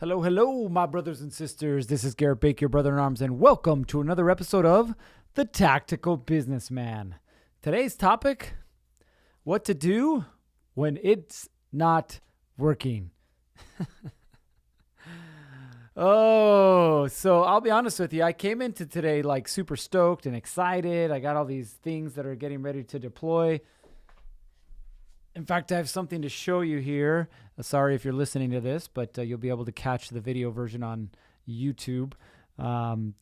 Hello, hello, my brothers and sisters. This is Garrett Bake, your brother in arms, and welcome to another episode of The Tactical Businessman. Today's topic, what to do when it's not working. So I'll be honest with you. I came into today like super stoked and excited. I got all these things that are getting ready to deploy. In fact, I have something to show you here. Sorry if you're listening to this, but you'll be able to catch the video version on YouTube.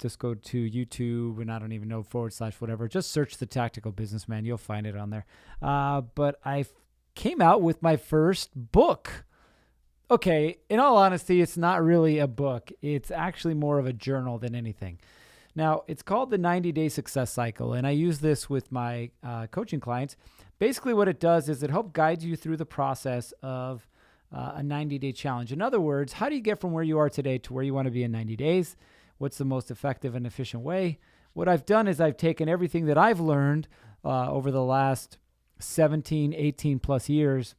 Just go to YouTube and I don't even know / whatever. Just search The Tactical Businessman. You'll find it on there. But I came out with my first book. Okay, in all honesty, it's not really a book. It's actually more of a journal than anything. Now, it's called the 90-Day Success Cycle, and I use this with my coaching clients. Basically, what it does is it helps guide you through the process of a 90-day challenge. In other words, how do you get from where you are today to where you want to be in 90 days? What's the most effective and efficient way? What I've done is I've taken everything that I've learned over the last 17, 18 plus years,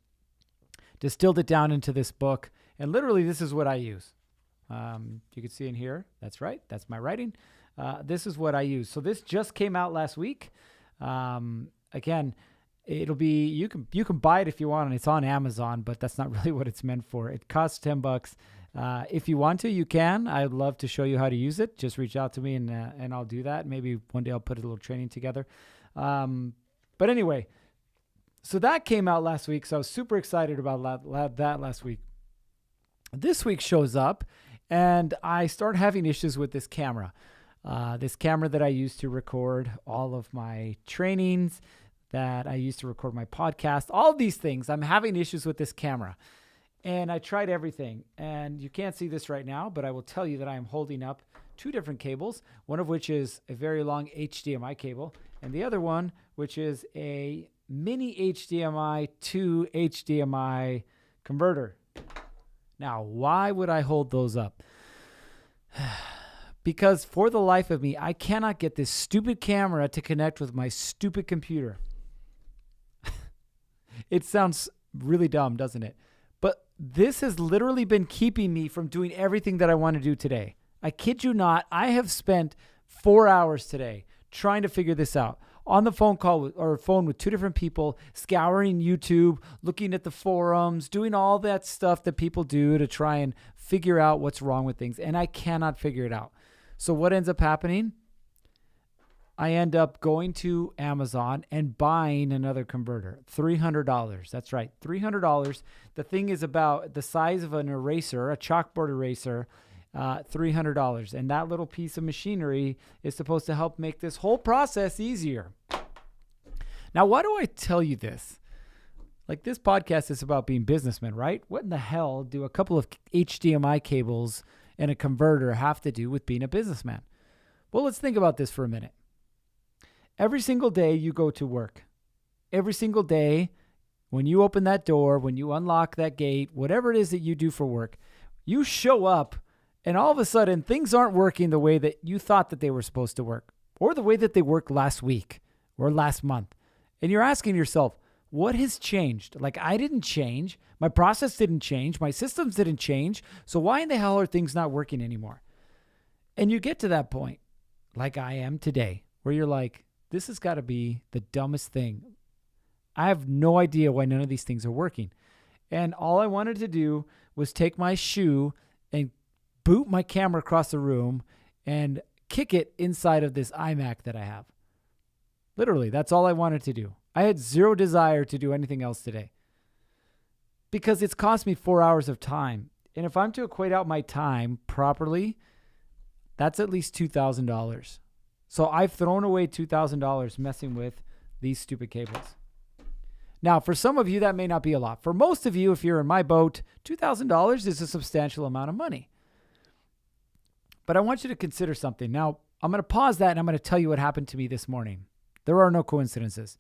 distilled it down into this book, and literally this is what I use. You can see in here, that's right, that's my writing. This is what I use. So this just came out last week. Again, it'll be, you can buy it if you want, and it's on Amazon, but that's not really what it's meant for. It costs $10. If you want to, you can. I'd love to show you how to use it. Just reach out to me and I'll do that. Maybe one day I'll put a little training together. But anyway, so that came out last week. So I was super excited about that last week. This week shows up and I start having issues with this camera. This camera that I use to record all of my trainings, that I used to record my podcast, all these things. I'm having issues with this camera. And I tried everything. And you can't see this right now, but I will tell you that I am holding up two different cables, one of which is a very long HDMI cable, and the other one, which is a mini HDMI to HDMI converter. Now, why would I hold those up? Because for the life of me, I cannot get this stupid camera to connect with my stupid computer. It sounds really dumb, doesn't it? But this has literally been keeping me from doing everything that I want to do today. I kid you not. I have spent 4 hours today trying to figure this out. On the phone with two different people, scouring YouTube, looking at the forums, doing all that stuff that people do to try and figure out what's wrong with things. And I cannot figure it out. So what ends up happening? I end up going to Amazon and buying another converter, $300. That's right, $300. The thing is about the size of an eraser, a chalkboard eraser, $300. And that little piece of machinery is supposed to help make this whole process easier. Now, why do I tell you this? Like, this podcast is about being businessmen, right? What in the hell do a couple of HDMI cables and a converter have to do with being a businessman? Well, let's think about this for a minute. Every single day you go to work. Every single day when you open that door, when you unlock that gate, whatever it is that you do for work, you show up and all of a sudden things aren't working the way that you thought that they were supposed to work, or the way that they worked last week or last month. And you're asking yourself, what has changed? Like, I didn't change. My process didn't change. My systems didn't change. So why in the hell are things not working anymore? And you get to that point, like I am today, where you're like, this has got to be the dumbest thing. I have no idea why none of these things are working. And all I wanted to do was take my shoe and boot my camera across the room and kick it inside of this iMac that I have. Literally, that's all I wanted to do. I had zero desire to do anything else today because it's cost me 4 hours of time. And if I'm to equate out my time properly, that's at least $2,000. So I've thrown away $2,000 messing with these stupid cables. Now, for some of you, that may not be a lot. For most of you, if you're in my boat, $2,000 is a substantial amount of money. But I want you to consider something. Now, I'm going to pause that and I'm going to tell you what happened to me this morning. There are no coincidences.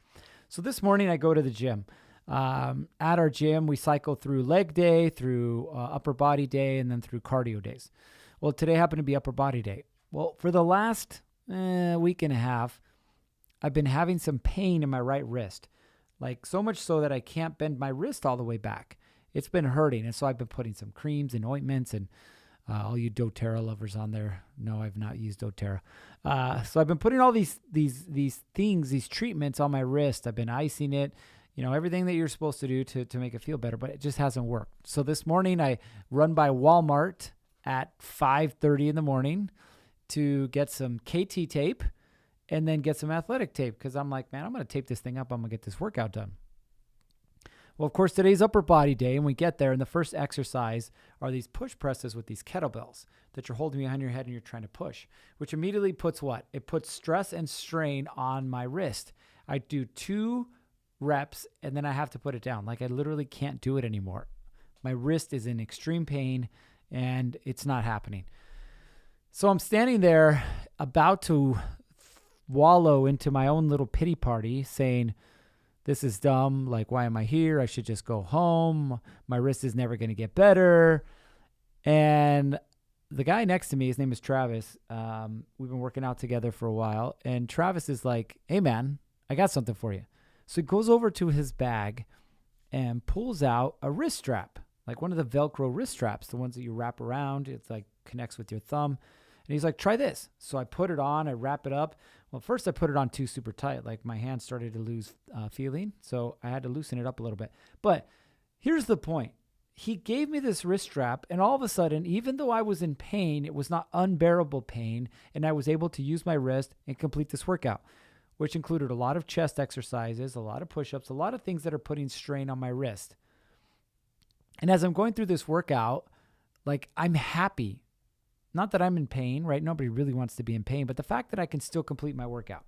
So this morning I go to the gym. At our gym, we cycle through leg day, through upper body day, and then through cardio days. Well, today happened to be upper body day. Well, for the last week and a half, I've been having some pain in my right wrist. Like, so much so that I can't bend my wrist all the way back. It's been hurting. And so I've been putting some creams and ointments and All you doTERRA lovers on there, no, I've not used doTERRA. So I've been putting all these things, these treatments on my wrist. I've been icing it, everything that you're supposed to do to make it feel better, but it just hasn't worked. So this morning I run by Walmart at 5:30 in the morning to get some KT tape and then get some athletic tape because I'm like, man, I'm going to tape this thing up. I'm going to get this workout done. Well, of course, today's upper body day, and we get there, and the first exercise are these push presses with these kettlebells that you're holding behind your head and you're trying to push, which immediately puts what? It puts stress and strain on my wrist. I do 2 reps, and then I have to put it down. Like I literally can't do it anymore. My wrist is in extreme pain, and it's not happening. So I'm standing there about to wallow into my own little pity party saying, this is dumb. Like, why am I here? I should just go home. My wrist is never going to get better. And the guy next to me, his name is Travis. We've been working out together for a while. And Travis is like, hey, man, I got something for you. So he goes over to his bag and pulls out a wrist strap, like one of the Velcro wrist straps, the ones that you wrap around. It's like connects with your thumb. And he's like, try this. So I put it on, I wrap it up. Well, first I put it on too super tight. Like my hand started to lose feeling. So I had to loosen it up a little bit. But here's the point. He gave me this wrist strap, and all of a sudden, even though I was in pain, it was not unbearable pain, and I was able to use my wrist and complete this workout, which included a lot of chest exercises, a lot of push-ups, a lot of things that are putting strain on my wrist. And as I'm going through this workout, like I'm happy. Not that I'm in pain, right? Nobody really wants to be in pain, but the fact that I can still complete my workout.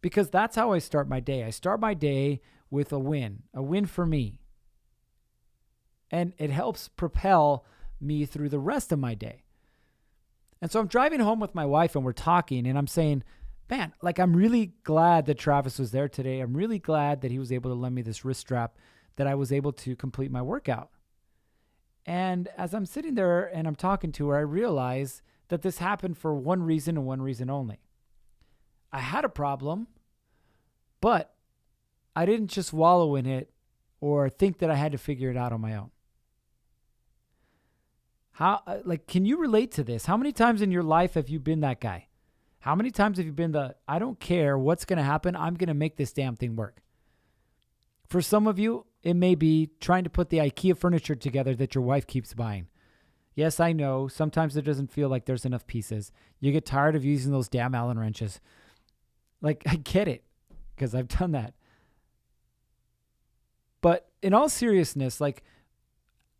Because that's how I start my day. I start my day with a win for me. And it helps propel me through the rest of my day. And so I'm driving home with my wife and we're talking and I'm saying, man, like I'm really glad that Travis was there today. I'm really glad that he was able to lend me this wrist strap, that I was able to complete my workout. And as I'm sitting there and I'm talking to her, I realize that this happened for one reason and one reason only. I had a problem, but I didn't just wallow in it or think that I had to figure it out on my own. Can you relate to this? How many times in your life have you been that guy? How many times have you been I don't care what's going to happen. I'm going to make this damn thing work. For some of you, it may be trying to put the IKEA furniture together that your wife keeps buying. Yes, I know. Sometimes it doesn't feel like there's enough pieces. You get tired of using those damn Allen wrenches. Like, I get it because I've done that. But in all seriousness, like,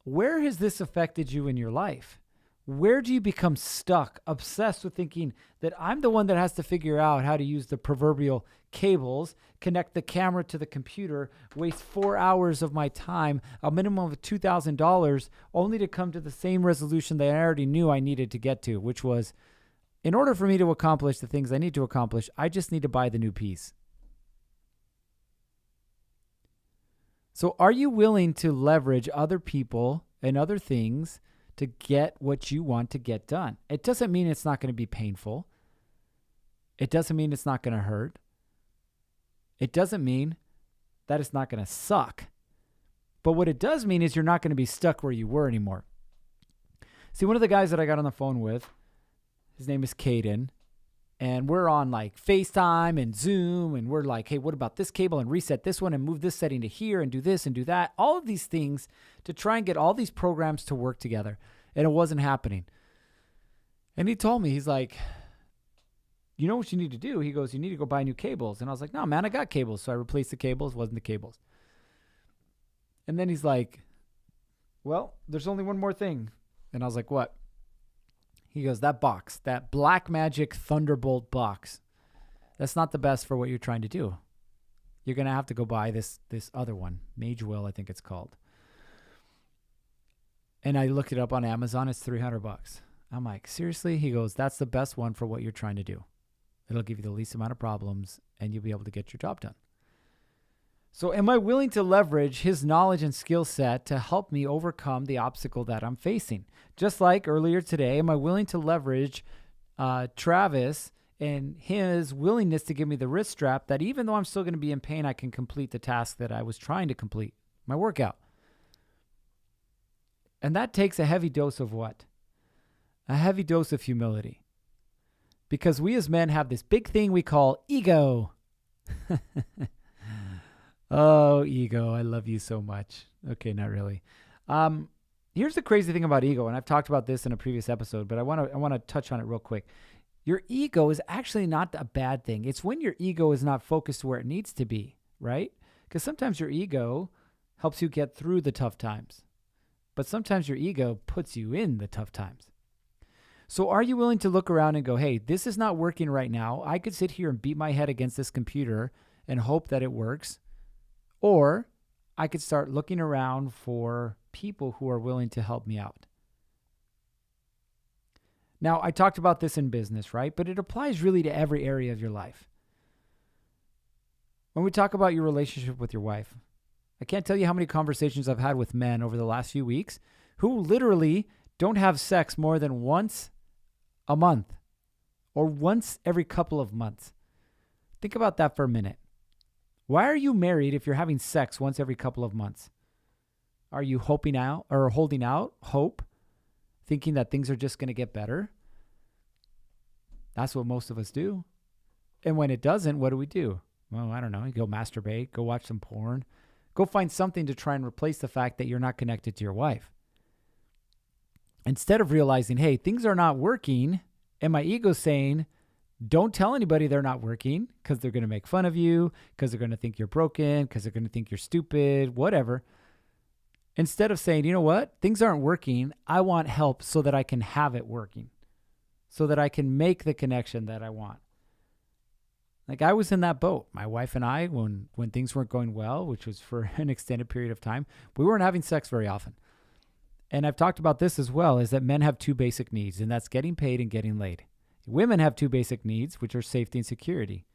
where has this affected you in your life? Where do you become stuck, obsessed with thinking that I'm the one that has to figure out how to use the proverbial cables, connect the camera to the computer, waste 4 hours of my time, a minimum of $2,000, only to come to the same resolution that I already knew I needed to get to, which was, in order for me to accomplish the things I need to accomplish, I just need to buy the new piece. So are you willing to leverage other people and other things to get what you want to get done? It doesn't mean it's not going to be painful. It doesn't mean it's not going to hurt. It doesn't mean that it's not going to suck. But what it does mean is you're not going to be stuck where you were anymore. See, one of the guys that I got on the phone with, his name is Caden, and we're on like FaceTime and Zoom, and we're like, hey, what about this cable and reset this one and move this setting to here and do this and do that. All of these things to try and get all these programs to work together. And it wasn't happening. And he told me, he's like, you know what you need to do? He goes, you need to go buy new cables. And I was like, no, man, I got cables. So I replaced the cables. Wasn't the cables. And then he's like, well, there's only one more thing. And I was like, what? He goes, that box, that Blackmagic Thunderbolt box, that's not the best for what you're trying to do. You're going to have to go buy this other one, Magewell, I think it's called. And I looked it up on Amazon. It's $300. I'm like, seriously? He goes, that's the best one for what you're trying to do. It'll give you the least amount of problems and you'll be able to get your job done. So am I willing to leverage his knowledge and skill set to help me overcome the obstacle that I'm facing? Just like earlier today, am I willing to leverage Travis and his willingness to give me the wrist strap that even though I'm still going to be in pain, I can complete the task that I was trying to complete, my workout? And that takes a heavy dose of what? a heavy dose of humility. Because we as men have this big thing we call ego. Oh, ego. I love you so much. Okay, not really. Here's the crazy thing about ego, and I've talked about this in a previous episode, but I want to touch on it real quick. Your ego is actually not a bad thing. It's when your ego is not focused where it needs to be, right? Because sometimes your ego helps you get through the tough times, but sometimes your ego puts you in the tough times. So are you willing to look around and go, hey, this is not working right now. I could sit here and beat my head against this computer and hope that it works. Or I could start looking around for people who are willing to help me out. Now, I talked about this in business, right? But it applies really to every area of your life. When we talk about your relationship with your wife, I can't tell you how many conversations I've had with men over the last few weeks who literally don't have sex more than once a month or once every couple of months. Think about that for a minute. Why are you married if you're having sex once every couple of months? Are you hoping out or holding out hope, thinking that things are just going to get better? That's what most of us do. And when it doesn't, what do? Well, I don't know. You go masturbate, go watch some porn, go find something to try and replace the fact that you're not connected to your wife. Instead of realizing, hey, things are not working, and my ego's saying, don't tell anybody they're not working because they're going to make fun of you, because they're going to think you're broken, because they're going to think you're stupid, whatever. Instead of saying, you know what, things aren't working, I want help so that I can have it working, so that I can make the connection that I want. Like I was in that boat. My wife and I, when things weren't going well, which was for an extended period of time, we weren't having sex very often. And I've talked about this as well, is that men have two basic needs, and that's getting paid and getting laid. Women have two basic needs, which are safety and security.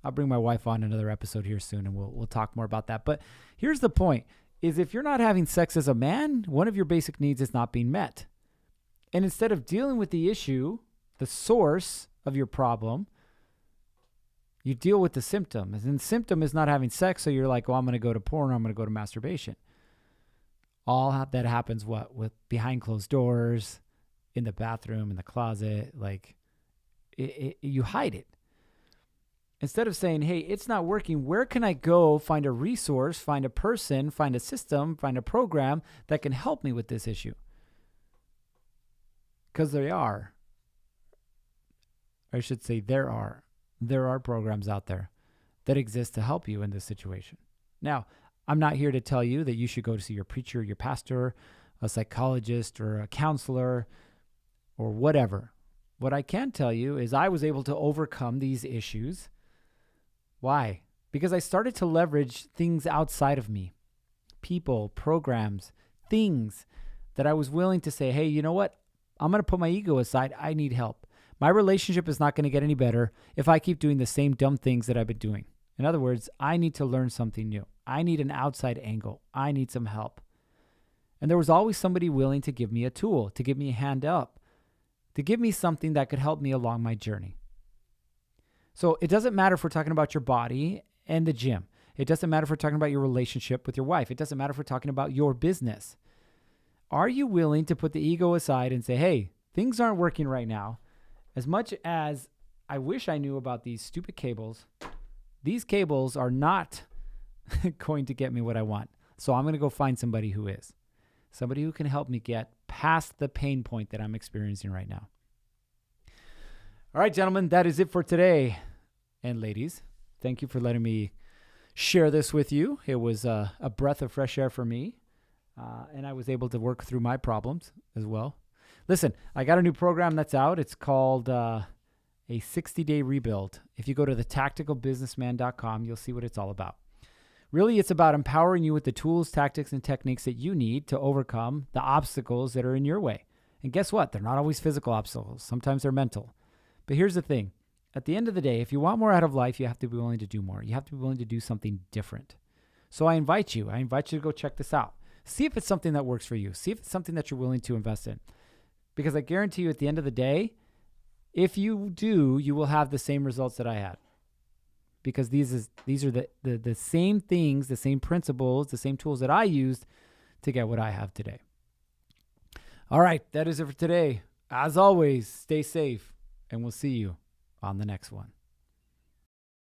I'll bring my wife on another episode here soon, and we'll talk more about that. But here's the point, is if you're not having sex as a man, one of your basic needs is not being met. And instead of dealing with the issue, the source of your problem, you deal with the symptom. And the symptom is not having sex, so you're like, well, I'm going to go to porn, or I'm going to go to masturbation. All that happens, with behind closed doors, in the bathroom, in the closet, like you hide it. Instead of saying, hey, it's not working, where can I go find a resource, find a person, find a system, find a program that can help me with this issue? Because there are programs out there that exist to help you in this situation. Now, I'm not here to tell you that you should go to see your preacher, your pastor, a psychologist, or a counselor, or whatever. What I can tell you is I was able to overcome these issues. Why? Because I started to leverage things outside of me, people, programs, things that I was willing to say, hey, you know what? I'm going to put my ego aside. I need help. My relationship is not going to get any better if I keep doing the same dumb things that I've been doing. In other words, I need to learn something new. I need an outside angle. I need some help. And there was always somebody willing to give me a tool, to give me a hand up, to give me something that could help me along my journey. So it doesn't matter if we're talking about your body and the gym. It doesn't matter if we're talking about your relationship with your wife. It doesn't matter if we're talking about your business. Are you willing to put the ego aside and say, hey, things aren't working right now. As much as I wish I knew about these stupid cables, these cables are not going to get me what I want. So I'm going to go find somebody who is. Somebody who can help me get past the pain point that I'm experiencing right now. All right, gentlemen, that is it for today. And ladies, thank you for letting me share this with you. It was a breath of fresh air for me. And I was able to work through my problems as well. Listen, I got a new program that's out. It's called a 60-day rebuild. If you go to thetacticalbusinessman.com, you'll see what it's all about. Really, it's about empowering you with the tools, tactics, and techniques that you need to overcome the obstacles that are in your way. And guess what? They're not always physical obstacles. Sometimes they're mental. But here's the thing. At the end of the day, if you want more out of life, you have to be willing to do more. You have to be willing to do something different. So I invite you to go check this out. See if it's something that works for you. See if it's something that you're willing to invest in. Because I guarantee you at the end of the day, if you do, you will have the same results that I had. Because these are the same things, the same principles, the same tools that I used to get what I have today. All right, that is it for today. As always, stay safe, and we'll see you on the next one.